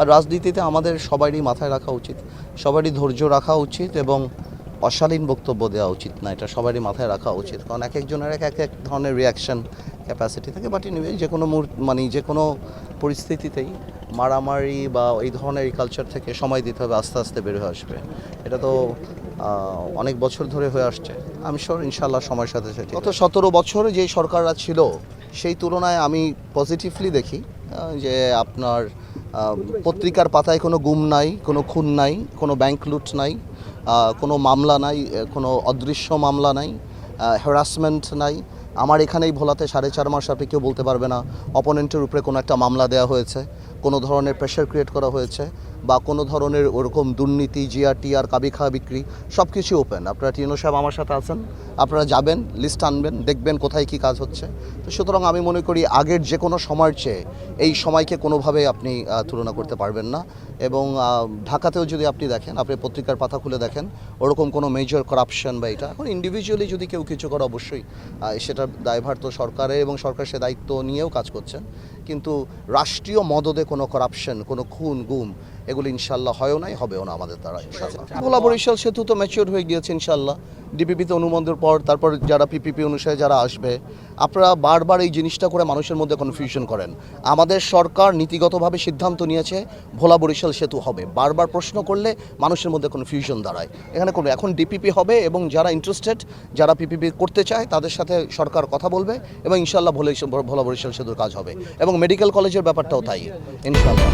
আর রাজনীতিতে আমাদের সবারই মাথায় রাখা উচিত, সবারই ধৈর্য রাখা উচিত এবং অশালীন বক্তব্য দেওয়া উচিত না, এটা সবারই মাথায় রাখা উচিত। কারণ এক একজনের এক এক ধরনের রিয়াকশন ক্যাপাসিটি থাকে। বাট এনিওয়ে যে কোনো যে কোনো পরিস্থিতিতেই মারামারি বা এই ধরনের কালচার থেকে সময় দিতে হবে, আস্তে আস্তে বের হয়ে আসবে। এটা তো অনেক বছর ধরে হয়ে আসছে। আমি শিওর ইনশাল্লাহ সময়ের সাথে সাথে গত 17 বছরে যে সরকাররা ছিল সেই তুলনায় আমি পজিটিভলি দেখি যে আপনার পত্রিকার পাতায় কোনো গুম নাই, কোনো খুন নাই, কোনো ব্যাংক লুট নাই, কোনো মামলা নাই, কোনো অদৃশ্য মামলা নাই, হ্যারাসমেন্ট নাই। আমার এখানেই ভোলাতে 4.5 মাস আপনি কেউ বলতে পারবে না অপোনেন্টের উপরে কোনো একটা মামলা দেওয়া হয়েছে, কোনো ধরনের প্রেশার ক্রিয়েট করা হয়েছে বা কোনো ধরনের ওরকম দুর্নীতি, জিআরটিআর, কাবি খাওয়া বিক্রি, সব কিছু ওপেন। আপনারা টিনো সাহেব আমার সাথে আছেন, আপনারা যাবেন, লিস্ট আনবেন, দেখবেন কোথায় কী কাজ হচ্ছে। তো সুতরাং আমি মনে করি আগের যে কোনো সময়ের চেয়ে এই সময়কে কোনোভাবে আপনি তুলনা করতে পারবেন না। এবং ঢাকাতেও যদি আপনি দেখেন, আপনি পত্রিকার পাতা খুলে দেখেন, ওরকম কোনো মেজর করাপশন বা এটা এখন ইন্ডিভিজুয়ালি যদি কেউ কিছু করে অবশ্যই সেটার দায়ভার তো সরকারের, এবং সরকার সে দায়িত্ব নিয়েও কাজ করছেন। কিন্তু রাষ্ট্রীয় মদদে কোনো করাপশন, কোনো খুন গুম এগুলো ইনশাল্লাহ হয়ও নাই, হবেও না আমাদের দ্বারা ইনশাল্লাহ। ভোলা বরিশাল সেতু তো ম্যাচিওর হয়ে গিয়েছে ইনশাল্লাহ, ডিপিপিতে অনুমোদনের পর। তারপর যারা পিপিপি অনুসারে যারা আসবে, আপনারা বারবার এই জিনিসটা করে মানুষের মধ্যে কনফিউশন করেন। আমাদের সরকার নীতিগতভাবে সিদ্ধান্ত নিয়েছে ভোলা বরিশাল সেতু হবে। বারবার প্রশ্ন করলে মানুষের মধ্যে কনফিউশন দাঁড়ায়। এখানে কোনো এখন ডিপিপি হবে এবং যারা ইন্টারেস্টেড, যারা পিপিপি করতে চায় তাদের সাথে সরকার কথা বলবে এবং ইনশাল্লাহ ভোলা বরিশাল সেতুর কাজ হবে। এবং মেডিকেল কলেজের ব্যাপারটাও তাই ইনশাল্লাহ।